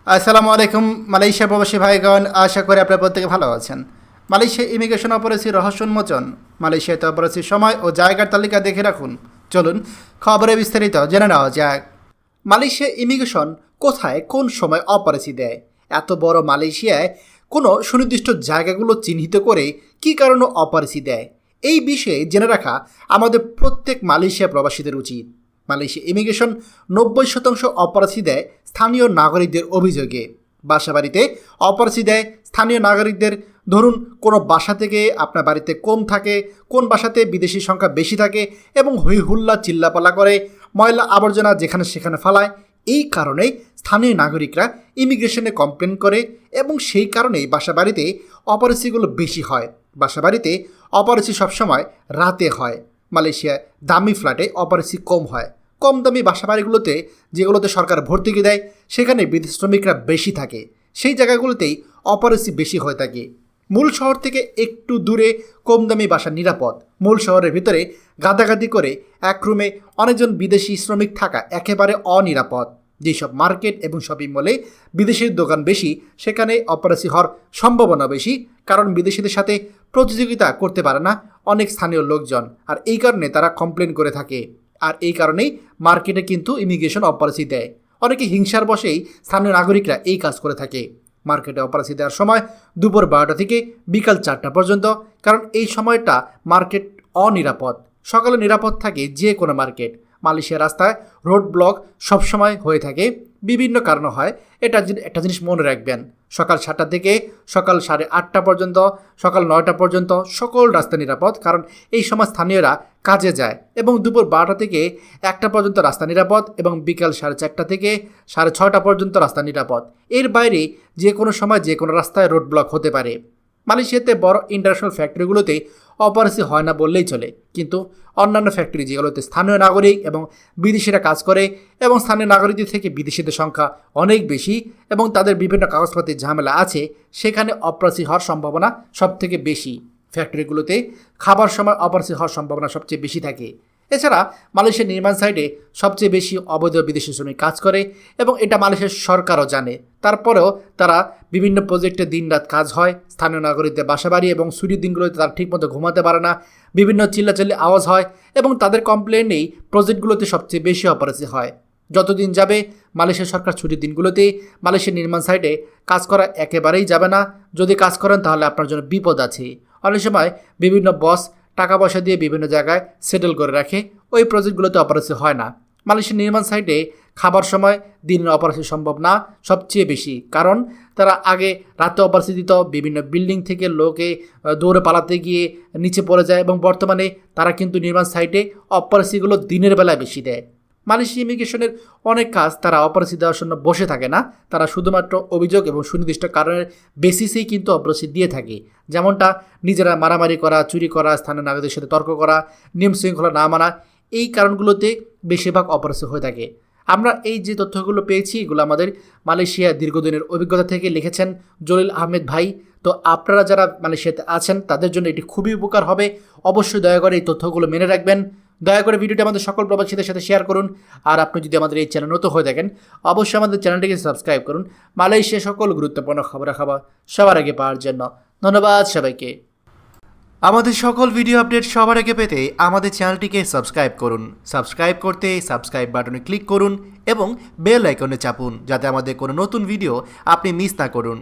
আসসালামু আলাইকুম মালয়েশিয়া প্রবাসী ভাইগণ, আশা করি আপনারা প্রত্যেকে ভালো আছেন। মালয়েশিয়া ইমিগ্রেশন অপরাসি রহস্য উন্মোচন। মালয়েশিয়াতে অপরাসির সময় ও জায়গার তালিকা দেখে রাখুন। চলুন খবরে বিস্তারিত জেনে নেওয়া যাক। মালয়েশিয়া ইমিগ্রেশন কোথায় কোন সময় অপরাসি দেয়? এত বড় মালয়েশিয়ায় কোনো সুনির্দিষ্ট জায়গাগুলো চিহ্নিত করে কী কারণে অপরাসি দেয়, এই বিষয়ে জেনে রাখা আমাদের প্রত্যেক মালয়েশিয়া প্রবাসীদের উচিত। মালয়েশিয়া ইমিগ্রেশন 90% অপরাসি দেয় স্থানীয় নাগরিকদের অভিযোগে। বাসাবাড়িতে অপরাসি দেয় স্থানীয় নাগরিকদের। ধরুন কোনো বাসা থেকে আপনার বাড়িতে কম থাকে, কোন বাসাতে বিদেশি সংখ্যা বেশি থাকে এবং হই হুল্লা চিল্লাপালা করে, ময়লা আবর্জনা যেখানে সেখানে ফালায়। এই কারণেই স্থানীয় নাগরিকরা ইমিগ্রেশনে কমপ্লেন করে এবং সেই কারণেই বাসাবাড়িতে অপরাসিগুলো বেশি হয়। বাসাবাড়িতে অপরাসি সবসময় রাতে হয়। মালয়েশিয়ায় দামি ফ্ল্যাটে অপরাসি কম হয়। কম দামি বাসাবাড়িগুলোতে, যেগুলোতে সরকার ভর্তুকি দেয়, সেখানে বিদেশি শ্রমিকরা বেশি থাকে। সেই জায়গাগুলোতেই অপরাসি বেশি হয়ে থাকে। মূল শহর থেকে একটু দূরে কম দামি বাসা নিরাপদ। মূল শহরের ভিতরে গাদাগাদি করে এক রুমে অনেকজন বিদেশি শ্রমিক থাকা একেবারে অনিরাপদ। যেসব মার্কেট এবং শপিং মলে বিদেশির দোকান বেশি, সেখানে অপরাসি হওয়ার সম্ভাবনা বেশি, কারণ বিদেশিদের সাথে প্রতিযোগিতা করতে পারে না অনেক স্থানীয় লোকজন, আর এই কারণে তারা কমপ্লেন করে থাকে। আর এই কারণেই মার্কেটে কিন্তু ইমিগ্রেশন অপরাসি দেয়। অনেকে হিংসার বশেই স্থানীয় নাগরিকরা এই কাজ করে থাকে। মার্কেটে অপরাসি দেওয়ার সময় দুপুর 12টা থেকে বিকাল 4টা পর্যন্ত, কারণ এই সময়টা মার্কেট অনিরাপদ। সকালে নিরাপদ থাকে যে কোনো মার্কেট। মালয়েশিয়া রাস্তায় রোড ব্লক সবসময় হয়ে থাকে, বিভিন্ন কারণ হয়। একটা জিনিস মনে রাখবেন, সকাল 7টা থেকে সকাল 8:30 পর্যন্ত, সকাল 9টা পর্যন্ত সকল রাস্তা নিরাপদ, কারণ এই সময় স্থানীয়রা কাজে যায়। এবং দুপুর 12টা থেকে 1টা পর্যন্ত রাস্তা নিরাপদ এবং বিকাল 4:30 থেকে 6:30 পর্যন্ত রাস্তা নিরাপদ। এর বাইরে যে কোনো সময় যে কোনো রাস্তায় রোড ব্লক হতে পারে। মালয়েশিয়াতে বড় ইন্টারন্যাশনাল ফ্যাক্টরিগুলোতে অপরাসি হয় না বললেই চলে, কিন্তু অন্যান্য ফ্যাক্টরি যেগুলোতে স্থানীয় নাগরিক এবং বিদেশিরা কাজ করে এবং স্থানীয় নাগরিকদের থেকে বিদেশিদের সংখ্যা অনেক বেশি এবং তাদের বিভিন্ন কাগজপত্রের ঝামেলা আছে, সেখানে অপরাসি হওয়ার সম্ভাবনা সবথেকে বেশি। ফ্যাক্টরিগুলোতে খাবার সময় অপরাসি হওয়ার সম্ভাবনা সবচেয়ে বেশি থাকে। এছাড়া মালয়েশিয়ার নির্মাণ সাইটে সবচেয়ে বেশি অবৈধ বিদেশি শ্রমিক কাজ করে এবং এটা মালয়েশিয়ার সরকারও জানে। তারপরেও তারা বিভিন্ন প্রজেক্টে দিনরাত কাজ হয়। স্থানীয় নাগরিকদের বাসাবাড়ি এবং ছুটির দিনগুলোতে তারা ঠিকমতো ঘুমাতে পারে না, বিভিন্ন চিল্লাচিল্লি আওয়াজ হয় এবং তাদের কমপ্লেনেই প্রজেক্টগুলোতে সবচেয়ে বেশি অপরাসি হয়। যতদিন যাবে মালয়েশিয়া সরকার ছুটির দিনগুলোতে মালয়েশিয়ার নির্মাণ সাইটে কাজ করা একেবারেই যাবে না। যদি কাজ করেন তাহলে আপনার জন্য বিপদ আছে। অনেক সময় বিভিন্ন বস টাকা পয়সা দিয়ে বিভিন্ন জায়গায় সেটেল করে রাখে, ওই প্রজেক্টগুলোতে অপরাসি হয় না। মালয়েশিয়ার নির্মাণ সাইটে খাবার সময় দিনের অপরাসি সম্ভব না সবচেয়ে বেশি, কারণ তারা আগে রাতে অপরাসি দিত, বিভিন্ন বিল্ডিং থেকে লোকে দৌড়ে পালাতে গিয়ে নিচে পড়ে যায় এবং বর্তমানে তারা কিন্তু নির্মাণ সাইটে অপরাসিগুলো দিনের বেলায় বেশি দেয়। মালয়েশিয়া ইমিগ্রেশনের অনেক কাজ তারা অপরাসি দেওয়ার জন্য বসে থাকে না, তারা শুধুমাত্র অভিযোগ এবং সুনির্দিষ্ট কারণের বেসিসেই কিন্তু অপরাসি দিয়ে থাকে। যেমনটা নিজেরা মারামারি করা, চুরি করা, স্থানীয় নাগরিকদের সাথে তর্ক করা, নিয়ম শৃঙ্খলা না মানা, এই কারণগুলোতে বেশিরভাগ অপরাসি হয়ে থাকে। আমরা এই যে তথ্যগুলো পেয়েছি, এগুলো আমাদের মালয়েশিয়া দীর্ঘদিনের অভিজ্ঞতা থেকে লিখেছেন জলিল আহমেদ ভাই। তো আপনারা যারা মালয়েশিয়াতে আছেন তাদের জন্য এটি খুবই উপকার হবে। অবশ্যই দয়া করে এই তথ্যগুলো মেনে রাখবেন। দয়া করে ভিডিওটি আমাদের সকল প্রবাসীদের সাথে শেয়ার করুন। আর আপনি যদি আমাদের এই চ্যানেল নতুন হয়ে থাকেন, অবশ্যই আমাদের চ্যানেলটিকে সাবস্ক্রাইব করুন মালয়েশিয়া সকল গুরুত্বপূর্ণ খবরাখবর সবার আগে পাওয়ার জন্য। ধন্যবাদ সবাইকে। আমাদের সকল ভিডিও আপডেট সবার আগে পেতে আমাদের চ্যানেলটিকে সাবস্ক্রাইব করুন। সাবস্ক্রাইব করতে সাবস্ক্রাইব বাটনে ক্লিক করুন এবং বেল আইকনে চাপুন, যাতে আমাদের কোনো নতুন ভিডিও আপনি মিস না করুন।